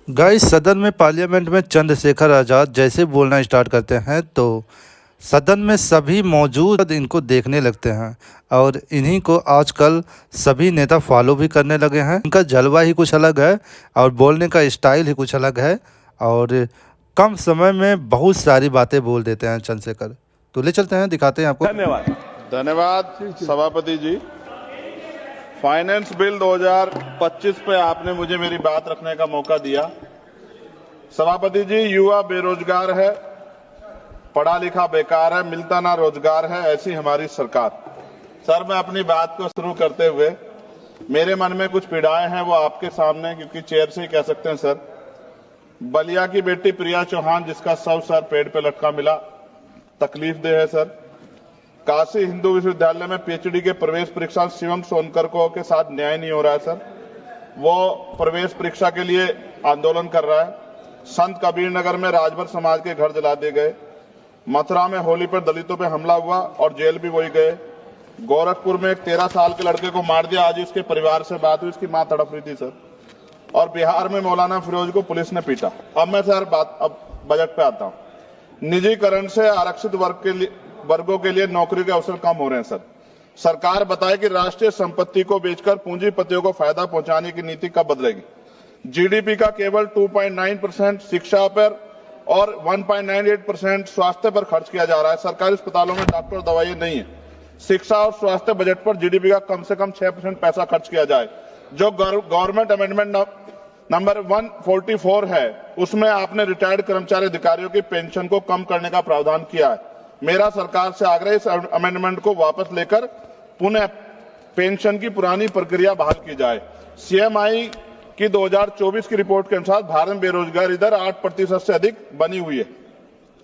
Guys सदन में parliament में चंद्रशेखर आज़ाद जैसे बोलना स्टार्ट करते हैं तो सदन में सभी मौजूद इनको देखने लगते हैं और इन्हीं को आजकल सभी नेता फॉलो भी करने लगे हैं। इनका जलवा ही कुछ अलग है और बोलने का स्टाइल ही कुछ अलग है और कम समय में बहुत सारी बातें बोल देते हैं चंद्रशेखर। तो ले चलते हैं, दिखाते हैं आपको। धन्यवाद धन्यवाद सभापति जी। फाइनेंस बिल 2025 पे आपने मुझे मेरी बात रखने का मौका दिया। सभापति जी, युवा बेरोजगार है, पढ़ा लिखा बेकार है, मिलता ना रोजगार है, ऐसी हमारी सरकार। सर, मैं अपनी बात को शुरू करते हुए मेरे मन में कुछ पीड़ाएं हैं वो आपके सामने, क्योंकि चेयर से ही कह सकते हैं सर। बलिया की बेटी प्रिया चौहान जिसका शव सर पेड़ पे लटका मिला, तकलीफ दे है सर। काशी हिंदू विश्वविद्यालय में पीएचडी के प्रवेश परीक्षा शिवम सोनकर को के साथ न्याय नहीं हो रहा है सर। वो प्रवेश परीक्षा के लिए आंदोलन कर रहा है। संत कबीर नगर में राजभर समाज के घर जला दिए गए। मथुरा में होली पर दलितों पे हमला हुआ और जेल भी वही गए। गोरखपुर में एक 13 साल के लड़के को मार दिया, आज उसके परिवार से बात हुई, उसकी मां तड़प रही थी सर। और बिहार में मौलाना फिरोज को पुलिस ने पीटा। अब मैं सर अब बजट पे आता हूं। निजीकरण से आरक्षित वर्गों के लिए नौकरी के अवसर कम हो रहे हैं सर। सरकार बताए कि राष्ट्रीय संपत्ति को बेचकर पूंजीपतियों को फायदा पहुंचाने की नीति कब बदलेगी। जीडीपी का केवल 2.9% शिक्षा पर और 1.98% स्वास्थ्य पर खर्च किया जा रहा है। सरकारी अस्पतालों में डॉक्टर और दवाइयां नहीं है। शिक्षा और स्वास्थ्य बजट पर जीडीपी का कम से कम 6% पैसा खर्च किया जाए। जो गवर्नमेंट अमेंडमेंट नंबर 144 है, उसमें आपने रिटायर्ड कर्मचारी अधिकारियों की पेंशन को कम करने का प्रावधान किया है। मेरा सरकार से आग्रह, इस अमेंडमेंट को वापस लेकर पुनः पेंशन की पुरानी प्रक्रिया बहाल की जाए। सीएमआई की 2024 की रिपोर्ट के अनुसार भारत में बेरोजगारी दर 8% से अधिक बनी हुई है।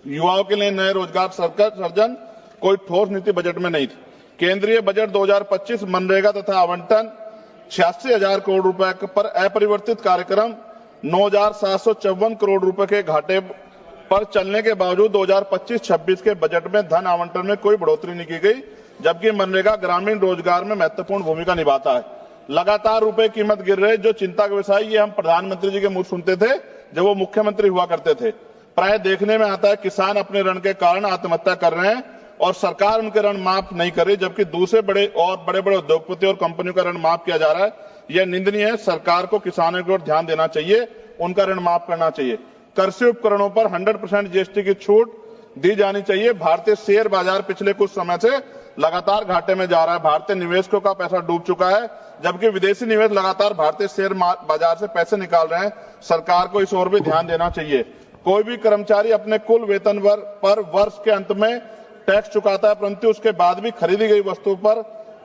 युवाओं के लिए नए रोजगार सृजन कोई ठोस नीति बजट में नहीं थी। केंद्रीय बजट 2025 मनरेगा तथा आवंटन 86,000 करोड़ रुपए पर अपरिवर्तित कार्यक्रम 9,754 करोड़ रुपए के घाटे पर चलने के बावजूद 2025-26 के बजट में धन आवंटन में कोई बढ़ोतरी नहीं की गई, जबकि मनरेगा ग्रामीण रोजगार में महत्वपूर्ण भूमिका निभाता है। लगातार रुपए कीमत गिर रहे, जो चिंता का विषय, ये हम प्रधानमंत्री जी के मुंह सुनते थे जब वो मुख्यमंत्री हुआ करते थे। प्राय देखने में आता है किसान अपने ऋण के कारण आत्महत्या कर रहे हैं और सरकार उनके ऋण माफ नहीं कर रही, जबकि दूसरे बड़े बड़े उद्योगपति और कंपनियों का ऋण माफ किया जा रहा है। यह निंदनीय है। सरकार को किसानों की ओर ध्यान देना चाहिए, उनका ऋण माफ करना चाहिए। कृषि उपकरणों पर 100% जीएसटी की छूट दी जानी चाहिए। भारतीय शेयर बाजार पिछले कुछ समय से लगातार घाटे में जा रहा है। भारतीय निवेशकों का पैसा डूब चुका है, जबकि विदेशी निवेश लगातार भारतीय शेयर बाजार से पैसे निकाल रहे हैं। सरकार को इस ओर भी ध्यान देना चाहिए। कोई भी कर्मचारी अपने कुल वेतन पर वर्ष के अंत में टैक्स चुकाता है, परंतु उसके बाद भी खरीदी गई वस्तु पर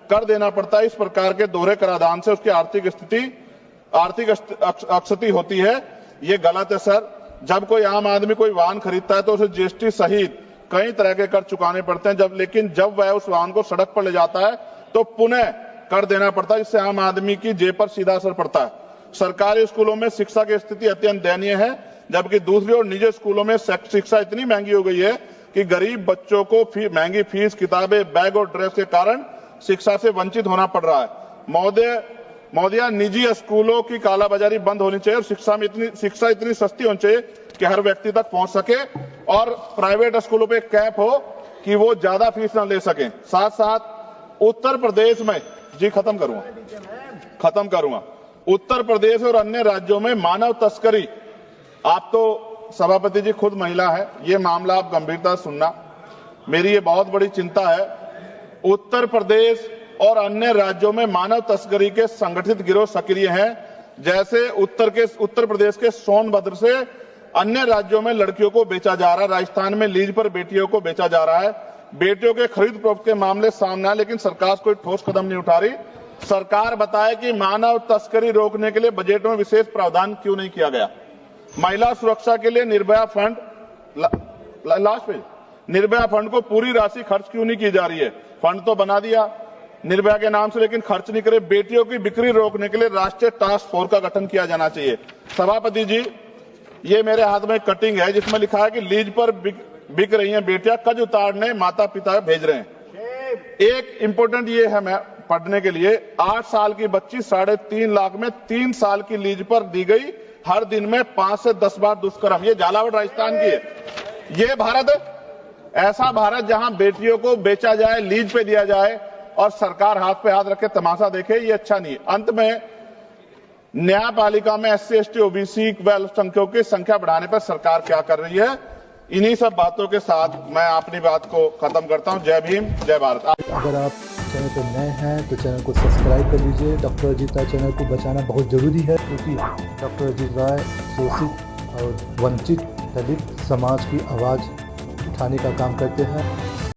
कर देना पड़ता है। इस प्रकार के दोहरे कराधान से उसकी आर्थिक अक्षति होती है। ये गलत है सर। जब कोई आम आदमी कोई वाहन खरीदता है तो उसे जीएसटी सहित कई तरह के कर चुकाने पड़ते हैं, लेकिन जब वह उस वाहन को सड़क पर ले जाता है तो पुनः कर देना पड़ता है, जिससे आम आदमी की जेब पर सीधा असर पड़ता है। सरकारी स्कूलों में शिक्षा की स्थिति अत्यंत दयनीय है, जबकि दूसरी ओर निजी स्कूलों में शिक्षा इतनी महंगी हो गई है कि गरीब बच्चों को महंगी फीस, किताबें, बैग और ड्रेस के कारण शिक्षा से वंचित होना पड़ रहा है। महोदया, निजी स्कूलों की कालाबाजारी बंद होनी चाहिए और शिक्षा इतनी सस्ती होनी चाहिए कि हर व्यक्ति तक पहुंच सके, और प्राइवेट स्कूलों पे कैप हो कि वो ज्यादा फीस ना ले सकें। साथ साथ उत्तर प्रदेश में, जी खत्म करूंगा, उत्तर प्रदेश और अन्य राज्यों में मानव तस्करी, आप तो सभापति जी खुद महिला है, ये मामला आप गंभीरता से सुनना, मेरी ये बहुत बड़ी चिंता है। उत्तर प्रदेश और अन्य राज्यों में मानव तस्करी के संगठित गिरोह सक्रिय हैं। जैसे उत्तर प्रदेश के सोनभद्र से अन्य राज्यों में लड़कियों को बेचा जा रहा है। राजस्थान में लीज पर बेटियों को बेचा जा रहा है। बेटियों के खरीद फरोख्त के मामले सामने आए, लेकिन सरकार कोई ठोस कदम नहीं उठा रही। सरकार बताए कि मानव तस्करी रोकने के लिए बजट में विशेष प्रावधान क्यों नहीं किया गया। महिला सुरक्षा के लिए Nirbhaya fund, last page, Nirbhaya fund को पूरी राशि खर्च क्यों नहीं की जा रही है। फंड तो बना दिया निर्भया के नाम से, लेकिन खर्च नहीं करे। बेटियों की बिक्री रोकने के लिए राष्ट्रीय टास्क फोर्स का गठन किया जाना चाहिए। सभापति जी, ये मेरे हाथ में कटिंग है जिसमें लिखा है कि लीज पर बिक रही हैं बेटियां, कज उतारने माता पिता भेज रहे हैं। एक इंपोर्टेंट ये है मैं पढ़ने के लिए, 8 साल की बच्ची 3.5 लाख में 3 साल की लीज पर दी गई, हर दिन में 5 से 10 बार दुष्कर्म, ये झालावाड़ राजस्थान की है। ये भारत है, ऐसा भारत जहां बेटियों को बेचा जाए, लीज पे दिया जाए और सरकार हाथ पे हाथ रख के तमाशा देखे, ये अच्छा नहीं है। अंत में न्यायपालिका में SC, ST, OBC व अल्पसंख्यकों की संख्या बढ़ाने पर सरकार क्या कर रही है, इन्हीं सब बातों के साथ मैं अपनी बात को खत्म करता हूं। जय भीम, जय भारत। अगर आप चैनल पर नए हैं तो चैनल को सब्सक्राइब कर लीजिए। डॉक्टर अजीत राय चैनल को बचाना बहुत ज़रूरी है, क्योंकि डॉक्टर अजीत राय शोषित और वंचित दलित समाज की आवाज़ उठाने का काम करते हैं।